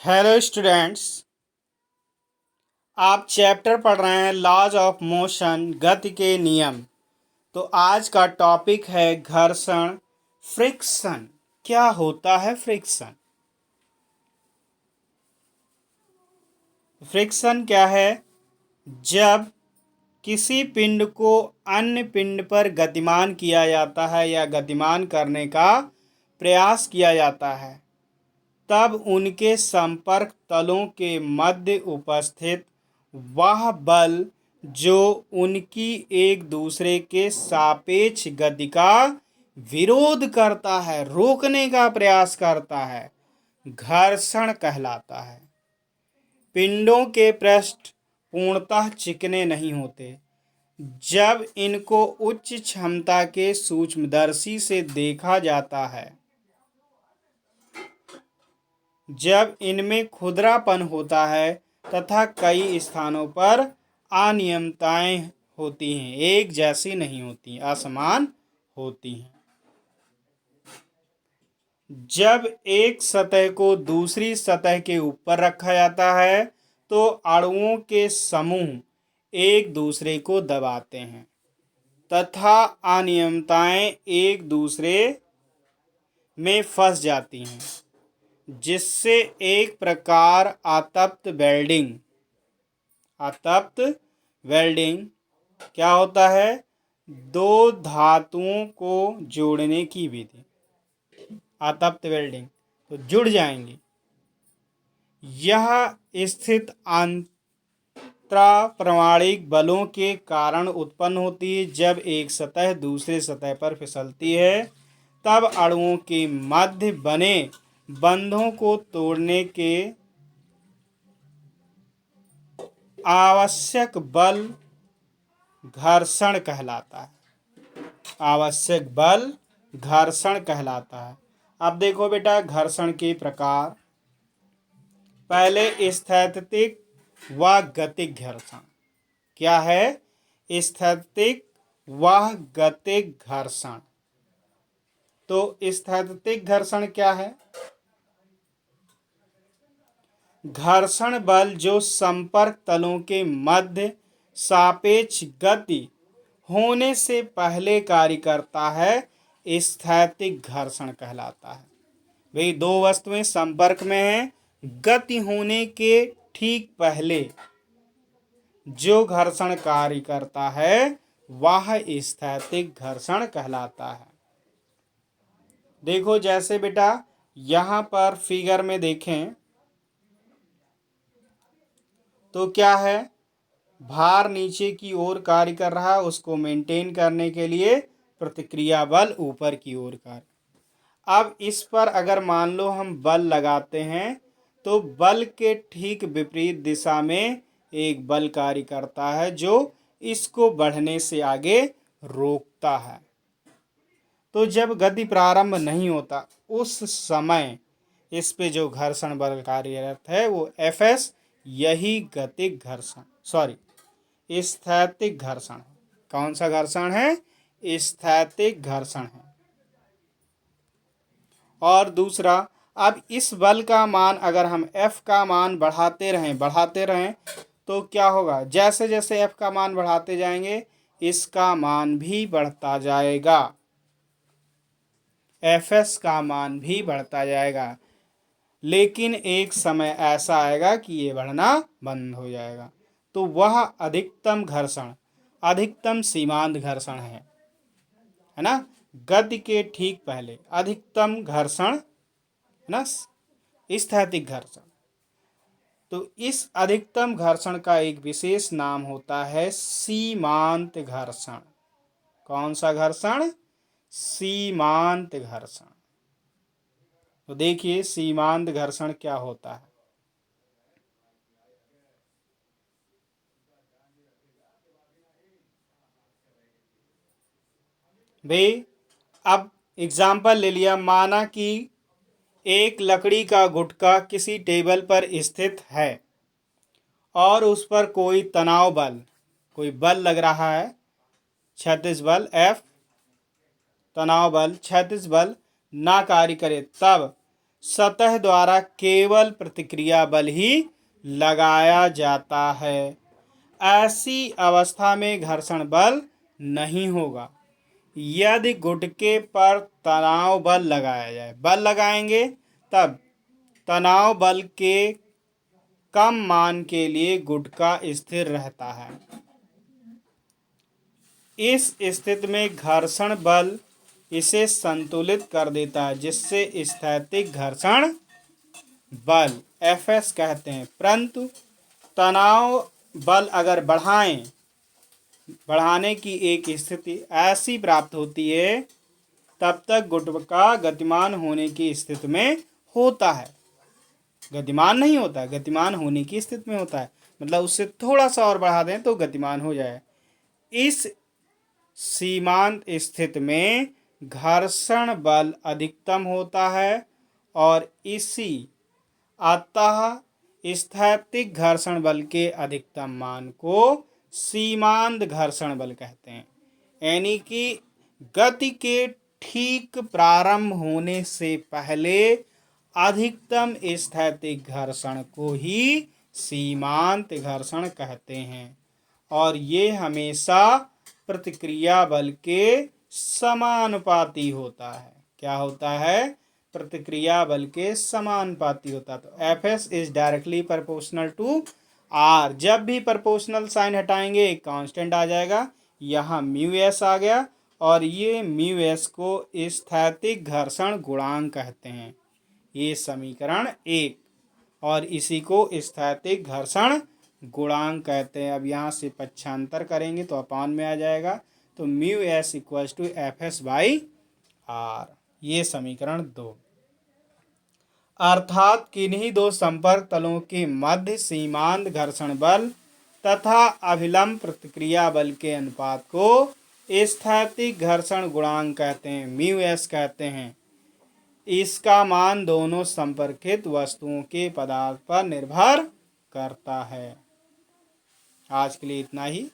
Hello students. आप chapter पढ़ रहे हैं लॉज ऑफ मोशन, गति के नियम। तो आज का टॉपिक है घर्षण, फ्रिक्शन। क्या होता है फ्रिक्शन? फ्रिक्शन क्या है? जब किसी पिंड को अन्य पिंड पर गतिमान किया जाता है या गतिमान करने का प्रयास किया जाता है, तब उनके संपर्क तलों के मध्य उपस्थित वह बल जो उनकी एक दूसरे के सापेक्ष गति का विरोध करता है, रोकने का प्रयास करता है, घर्षण कहलाता है। पिंडों के पृष्ठ पूर्णतः चिकने नहीं होते। जब इनको उच्च क्षमता के सूक्ष्मदर्शी से देखा जाता है, जब इनमें खुरदरापन होता है तथा कई स्थानों पर अनियमितताएं होती हैं, एक जैसी नहीं होती, असमान होती हैं। जब एक सतह को दूसरी सतह के ऊपर रखा जाता है तो अणुओं के समूह एक दूसरे को दबाते हैं तथा अनियमितताएं एक दूसरे में फंस जाती हैं, जिससे एक प्रकार आतप्त वेल्डिंग क्या होता है? दो धातुओं को जोड़ने की विधि, आतप्त वेल्डिंग, तो जुड़ जाएंगी। यह स्थित अंतरापरमाणिक बलों के कारण उत्पन्न होती है। जब एक सतह दूसरे सतह पर फिसलती है तब अणुओं के मध्य बने बंधों को तोड़ने के आवश्यक बल घर्षण कहलाता है। आवश्यक बल घर्षण कहलाता है। अब देखो बेटा, घर्षण के प्रकार। पहले स्थैतिक व गतिक घर्षण। क्या है? स्थैतिक व गतिक घर्षण। तो स्थैतिक घर्षण क्या है? घर्षण बल जो संपर्क तलों के मध्य सापेक्ष गति होने से पहले कार्य करता है, स्थैतिक घर्षण कहलाता है। भाई, दो वस्तुएं संपर्क में हैं, गति होने के ठीक पहले जो घर्षण कार्य करता है वह स्थैतिक घर्षण कहलाता है। देखो, जैसे बेटा यहां पर फिगर में देखें तो क्या है? भार नीचे की ओर कार्य कर रहा है, उसको मेंटेन करने के लिए प्रतिक्रिया बल ऊपर की ओर कार्य। अब इस पर अगर मान लो हम बल लगाते हैं तो बल के ठीक विपरीत दिशा में एक बल कार्य करता है जो इसको बढ़ने से आगे रोकता है। तो जब गति प्रारंभ नहीं होता उस समय इस पे जो घर्षण बल कार्यरत है वो Fs, यही गतिक घर्षण स्थैतिक घर्षण है। कौन सा घर्षण है? स्थैतिक घर्षण है। और दूसरा, अब इस बल का मान अगर हम F का मान बढ़ाते रहें तो क्या होगा? जैसे जैसे F का मान बढ़ाते जाएंगे इसका मान भी बढ़ता जाएगा, Fs का मान भी बढ़ता जाएगा। लेकिन एक समय ऐसा आएगा कि ये बढ़ना बंद हो जाएगा। तो वह अधिकतम घर्षण, अधिकतम सीमांत घर्षण है ना? गति के ठीक पहले अधिकतम घर्षण ना, स्थैतिक घर्षण। तो इस अधिकतम घर्षण का एक विशेष नाम होता है सीमांत घर्षण। कौन सा घर्षण? सीमांत घर्षण। तो देखिए सीमांत घर्षण क्या होता है। भाई, अब एग्जाम्पल ले लिया, माना कि एक लकड़ी का गुटका किसी टेबल पर स्थित है और उस पर कोई तनाव बल, कोई बल लग रहा है, क्षैतिज बल F, तनाव बल, क्षैतिज बल ना कार्य करे, तब सतह द्वारा केवल प्रतिक्रिया बल ही लगाया जाता है। ऐसी अवस्था में घर्षण बल नहीं होगा। यदि गुटके पर तनाव बल लगाया जाए, बल लगाएंगे तब तनाव बल के कम मान के लिए गुटका स्थिर रहता है। इस स्थिति में घर्षण बल इसे संतुलित कर देता है, जिससे स्थैतिक घर्षण बल Fs कहते हैं। परंतु तनाव बल अगर बढ़ाने की एक स्थिति ऐसी प्राप्त होती है, तब तक गुटका गतिमान होने की स्थिति में होता है। गतिमान नहीं होता, गतिमान होने की स्थिति में होता है, मतलब उससे थोड़ा सा और बढ़ा दें तो गतिमान हो जाए। इस सीमांत स्थिति में घर्षण बल अधिकतम होता है और इसी अतः स्थैतिक घर्षण बल के अधिकतम मान को सीमांत घर्षण बल कहते हैं। यानी कि गति के ठीक प्रारंभ होने से पहले अधिकतम स्थैतिक घर्षण को ही सीमांत घर्षण कहते हैं और ये हमेशा प्रतिक्रिया बल के समानुपाती होता है। क्या होता है? प्रतिक्रिया बल के समानुपाती होता है। तो Fs is directly proportional to r. जब भी प्रोपोर्शनल साइन हटाएंगे एक कांस्टेंट आ जाएगा, यहाँ म्यू एस आ गया और ये म्यू एस को स्थैतिक घर्षण गुणांक कहते हैं। ये समीकरण 1 और इसी को स्थैतिक घर्षण गुणांक कहते हैं। अब यहाँ से पक्षांतर करेंगे तो अपान में आ जाएगा, तो mu s equals to Fs by r. ये समीकरण 2। अर्थात किन्हीं दो संपर्क तलों के मध्य सीमांत घर्षण बल तथा अभिलंब प्रतिक्रिया बल के अनुपात को स्थैतिक घर्षण गुणांक कहते हैं, म्यू एस कहते हैं। इसका मान दोनों संपर्कित वस्तुओं के पदार्थ पर निर्भर करता है। आज के लिए इतना ही।